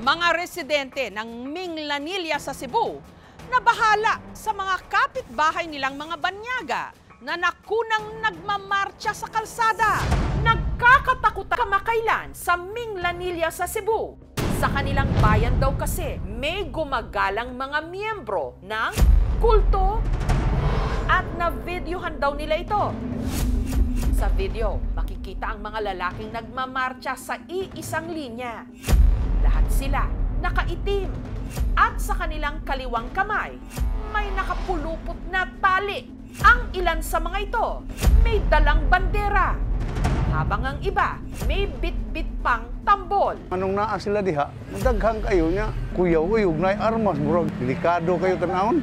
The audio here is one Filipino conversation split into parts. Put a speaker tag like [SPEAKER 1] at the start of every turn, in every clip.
[SPEAKER 1] Mga residente ng Minglanilla sa Cebu na bahala sa mga kapitbahay nilang mga banyaga na nakunang nagmamarcha sa kalsada. Nagkakatakutan kamakailan sa Minglanilla sa Cebu. Sa kanilang bayan daw kasi may gumagalang mga miyembro ng kulto at na-videohan daw nila ito. Sa video, makikita ang mga lalaking nagmamarcha sa iisang linya. Lahat sila nakaitim at sa kanilang kaliwang kamay may nakapulupot na tali. Ang ilan sa mga ito may dalang bandera, habang ang iba may bit-bit pang tambol.
[SPEAKER 2] Anong naa sila diha, daghang kayo niya, kuyaw-uyog na armas, murag delikado kayo tanawon.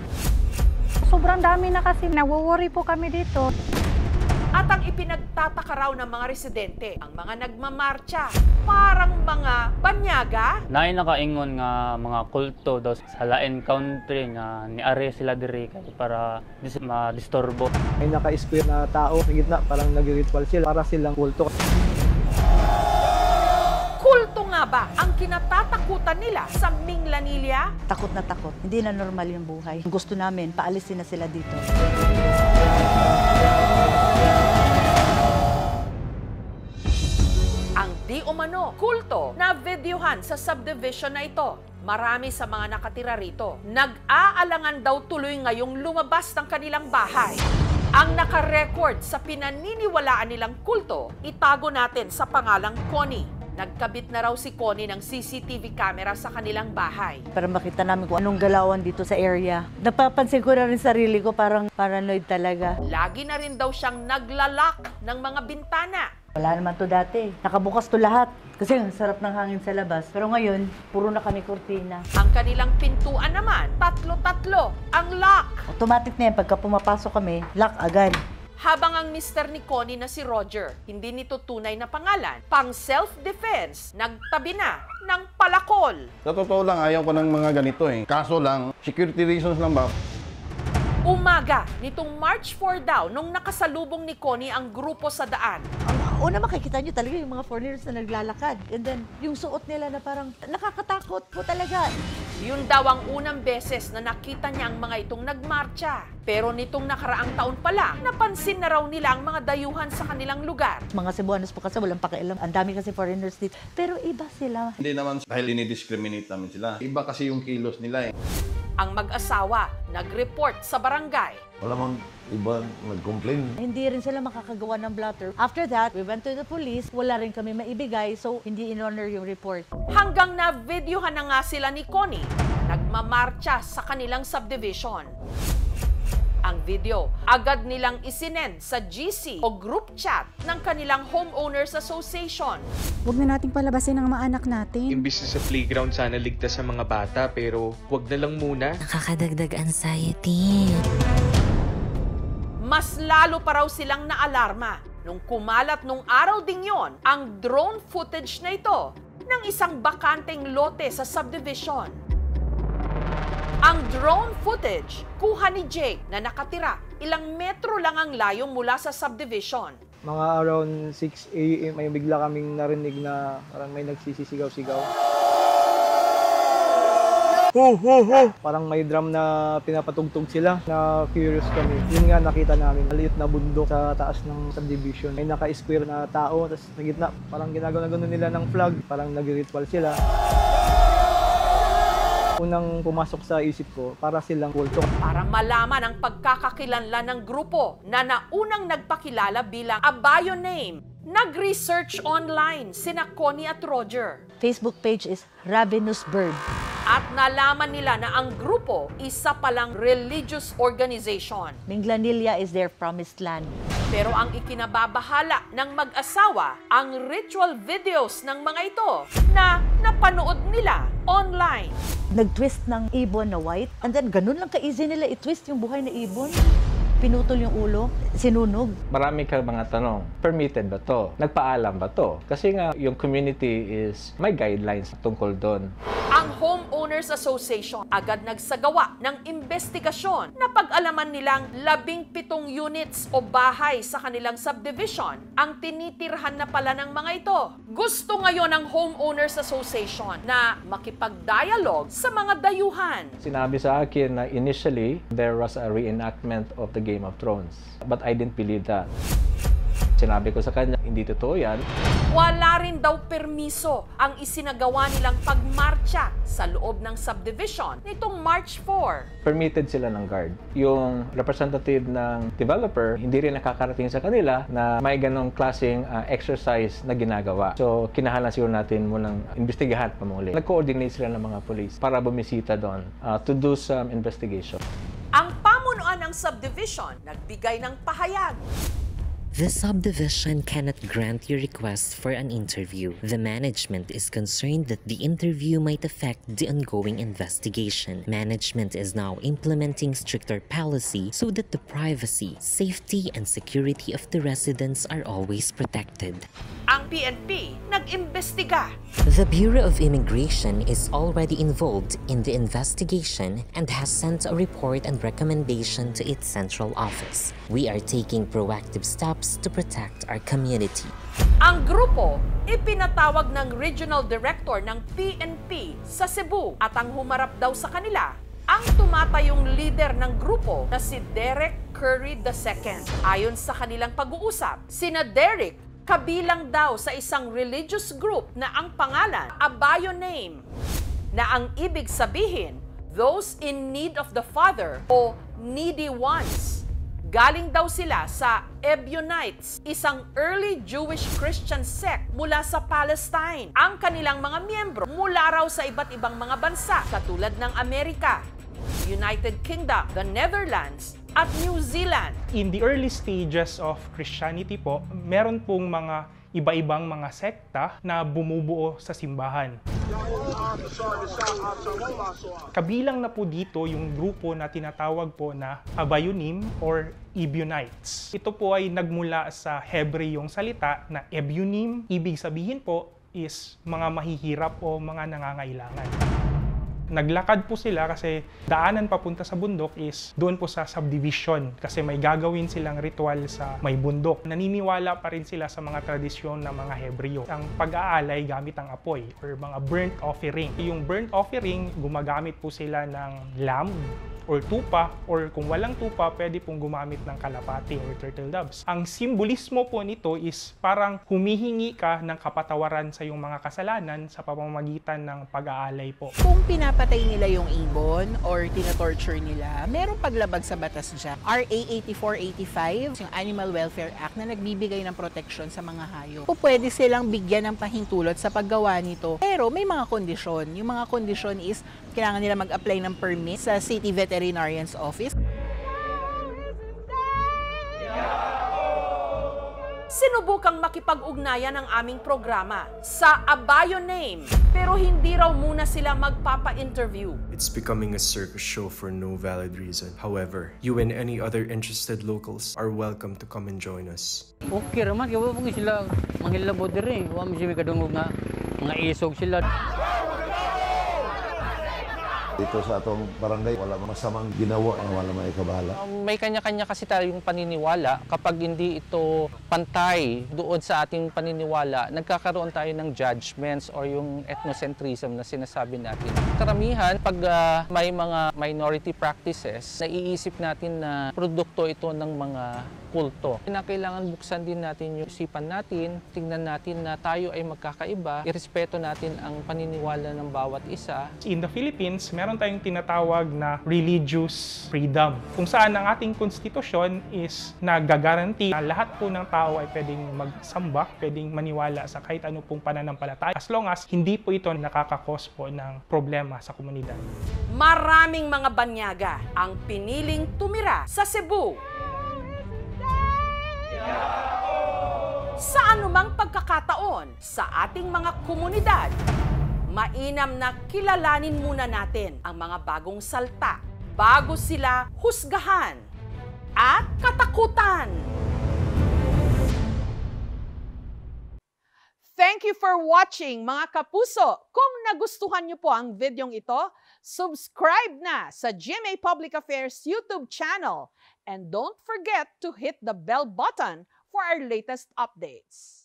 [SPEAKER 3] Sobrang dami na kasi, nawo-worry po kami dito.
[SPEAKER 1] At ang ipinagtataka raw ng mga residente, ang mga nagmamarcha, parang mga banyaga.
[SPEAKER 4] Naay nakaingon nga mga kulto daw sa lain country nga niare sila diri kay para di ma-disturbo.
[SPEAKER 5] May naka-spear na tao sa gitna, parang nag-ritual sila para silang kulto.
[SPEAKER 1] Kulto nga ba ang kinatatakutan nila sa Minglanilla?
[SPEAKER 6] Takot na takot. Hindi na normal yung buhay. Gusto namin, paalisin na sila dito.
[SPEAKER 1] Ang di umano kulto na videohan sa subdivision na ito. Marami sa mga nakatira rito. Nag-aalangan daw tuloy ngayong lumabas ng kanilang bahay. Ang nakarecord sa pinaniniwalaan nilang kulto, itago natin sa pangalang Connie. Nagkabit na raw si Connie ng CCTV camera sa kanilang bahay.
[SPEAKER 6] Para makita namin kung anong galawan dito sa area. Napapansin ko na rin sarili ko, parang paranoid talaga.
[SPEAKER 1] Lagi na rin daw siyang naglalak ng mga bintana.
[SPEAKER 6] Wala naman to dati. Nakabukas to lahat. Kasi ang sarap ng hangin sa labas. Pero ngayon, puro na kami kurtina.
[SPEAKER 1] Ang kanilang pintuan naman, tatlo-tatlo ang lock.
[SPEAKER 6] Automatic na yan. Pagka pumapasok kami, lock agad.
[SPEAKER 1] Habang ang mister ni Connie na si Roger, hindi nito tunay na pangalan, pang self-defense, nagtabi na ng palakol.
[SPEAKER 7] Sa totoo lang, ayaw ko ng mga ganito eh. Kaso lang, security reasons lang ba?
[SPEAKER 1] Umaga, nitong March 4 daw, nung nakasalubong ni Connie ang grupo sa daan.
[SPEAKER 6] Una makikita nyo talaga yung mga foreigners na naglalakad. And then, yung suot nila na parang nakakatakot po talaga.
[SPEAKER 1] Yun daw ang unang beses na nakita niya ang mga itong nagmarcha. Pero nitong nakaraang taon pa lang, napansin na raw nila ang mga dayuhan sa kanilang lugar.
[SPEAKER 6] Mga Cebuanos po kasi walang pakialam. Ang dami kasi foreigners dito. Pero iba sila.
[SPEAKER 7] Hindi naman dahil dinidiscriminate namin sila. Iba kasi yung kilos nila eh.
[SPEAKER 1] Ang mag-asawa nag-report sa barangay.
[SPEAKER 8] Wala mang iba nag-complain.
[SPEAKER 6] Hindi rin sila makakagawa ng blotter. After that, we went to the police. Wala rin kami maibigay, so hindi in-honor yung report.
[SPEAKER 1] Hanggang na-videohan na nga sila ni Connie, nagmamarcha sa kanilang subdivision. Ang video, agad nilang isinend sa GC o group chat ng kanilang homeowners association.
[SPEAKER 3] Huwag na nating palabasin ang mga anak natin.
[SPEAKER 9] Imbis sa playground sana ligtas sa mga bata, pero huwag na lang muna.
[SPEAKER 10] Nakakadagdag anxiety.
[SPEAKER 1] Mas lalo pa raw silang naalarma nung kumalat nung araw ding yon ang drone footage na ito ng isang bakanteng lote sa subdivision. Ang drone footage, kuha ni Jake na nakatira ilang metro lang ang layo mula sa subdivision.
[SPEAKER 5] Mga around 6 a.m. ay bigla kaming narinig na parang may nagsisisigaw-sigaw. Parang may drum na pinapatugtog sila, na curious kami. Yun nga nakita namin, maliit na bundok sa taas ng subdivision. May naka-square na tao, tapos sa gitna, parang ginagawa nila ng flag, parang nag-ritual sila. Unang pumasok sa isip ko, para silang kulto.
[SPEAKER 1] Para malaman ang pagkakakilanlan ng grupo na naunang nagpakilala bilang a bio name, nag-research online sina Connie at Roger.
[SPEAKER 6] Facebook page is Ravenous Bird.
[SPEAKER 1] At nalaman nila na ang grupo isa palang religious organization.
[SPEAKER 6] Minglanilla is their promised land.
[SPEAKER 1] Pero ang ikinababahala ng mag-asawa, ang ritual videos ng mga ito na napanood nila online.
[SPEAKER 6] Nag-twist ng ibon na white, and then ganun lang ka-easy nila i-twist yung buhay na ibon. pinutol yung ulo, sinunog.
[SPEAKER 11] Marami kang mga tanong, permitted ba to? Nagpaalam ba to? Kasi nga yung community is may guidelines tungkol doon.
[SPEAKER 1] Ang Homeowners Association agad nagsagawa ng investigasyon na pag-alaman nilang 17 units o bahay sa kanilang subdivision ang tinitirhan na pala ng mga ito. Gusto ngayon ng Homeowners Association na makipag-dialogue sa mga dayuhan.
[SPEAKER 11] Sinabi sa akin na initially there was a reenactment of the Game of Thrones. But I didn't believe that. Sinabi ko sa kanya, hindi totoo yan.
[SPEAKER 1] Wala rin daw permiso ang isinagawa nilang pagmarcha sa loob ng subdivision nitong March 4.
[SPEAKER 11] Permitted sila ng guard. Yung representative ng developer, hindi rin nakakarating sa kanila na may ganong klaseng exercise na ginagawa. So, kinahalan siguro natin munang investigahan pa muli. Nag-coordinate sila ng mga police para bumisita doon to do some investigation.
[SPEAKER 1] Ang pamunuan ng subdivision nagbigay ng pahayag.
[SPEAKER 10] The subdivision cannot grant your request for an interview. The management is concerned that the interview might affect the ongoing investigation. Management is now implementing stricter policy so that the privacy, safety, and security of the residents are always protected.
[SPEAKER 1] Ang PNP nag-imbestiga.
[SPEAKER 10] The Bureau of Immigration is already involved in the investigation and has sent a report and recommendation to its central office. We are taking proactive steps to protect our community.
[SPEAKER 1] Ang grupo ipinatawag ng Regional Director ng PNP sa Cebu at ang humarap daw sa kanila ang tumatayong leader ng grupo na si Derek Curry II. Ayon sa kanilang pag-uusap, sina Derek kabilang daw sa isang religious group na ang pangalan, Abayo Name, na ang ibig sabihin, those in need of the Father o needy ones. Galing daw sila sa Ebionites, isang early Jewish Christian sect mula sa Palestine. Ang kanilang mga miyembro mula raw sa iba't ibang mga bansa katulad ng Amerika, United Kingdom, the Netherlands, at New Zealand.
[SPEAKER 12] In the early stages of Christianity po, meron pong mga iba-ibang mga sekta na bumubuo sa simbahan. Kabilang na po dito yung grupo na tinatawag po na Abayonim or Ebionites. Ito po ay nagmula sa Hebreyong salita na Ebionim. Ibig sabihin po is mga mahihirap o mga nangangailangan. Naglakad po sila kasi daanan papunta sa bundok is doon po sa subdivision kasi may gagawin silang ritual sa may bundok. Naniniwala pa rin sila sa mga tradisyon ng mga Hebreo. Ang pag-aalay gamit ang apoy or mga burnt offering. Yung burnt offering, gumagamit po sila ng lamb or tupa, or kung walang tupa, pwede pong gumamit ng kalapati or turtle doves. Ang simbolismo po nito is parang humihingi ka ng kapatawaran sa iyong mga kasalanan sa pamamagitan ng pag-aalay po.
[SPEAKER 13] Kung pinapatay nila yung ibon or tinatorture nila, merong paglabag sa batas dyan. RA 8485, yung Animal Welfare Act na nagbibigay ng proteksyon sa mga hayop. O pwede silang bigyan ng pahintulot sa paggawa nito. Pero may mga kondisyon. Yung mga kondisyon is kailangan nila mag-apply ng permit sa City Veterinarian's Office.
[SPEAKER 1] Sinubukang makipag-ugnayan ang aming programa sa Abayo Name, pero hindi raw muna sila magpapa-interview.
[SPEAKER 14] It's becoming a circus show for no valid reason. However, you and any other interested locals are welcome to come and join us.
[SPEAKER 15] Okay raman, kaya po sila manghilabot rin. Huwag mo siya kadungog na mga isog sila.
[SPEAKER 8] Dito sa atong barangay, wala masamang ginawa na wala may kabahala.
[SPEAKER 16] May kanya-kanya kasi tayong paniniwala. Kapag hindi ito pantay doon sa ating paniniwala, nagkakaroon tayo ng judgments or yung ethnocentrism na sinasabi natin. Karamihan, pag may mga minority practices, naiisip natin na produkto ito ng mga kulto. Kailangan buksan din natin yung isipan natin, tingnan natin na tayo ay magkakaiba, irespeto natin ang paniniwala ng bawat isa.
[SPEAKER 12] In the Philippines, meron tayong tinatawag na religious freedom, kung saan ang ating konstitusyon is nagagaranti na lahat po ng tao ay pwedeng magsamba, pwedeng maniwala sa kahit ano pong pananampalataya, as long as hindi po ito nakakakos po ng problema sa komunidad.
[SPEAKER 1] Maraming mga banyaga ang piniling tumira sa Cebu. Sa anumang pagkakataon sa ating mga komunidad, mainam na kilalanin muna natin ang mga bagong salta bago sila husgahan. at katakutan. Thank you for watching, mga kapuso. Kung nagustuhan niyo po ang videong ito, subscribe na sa GMA Public Affairs YouTube channel. And don't forget to hit the bell button for our latest updates.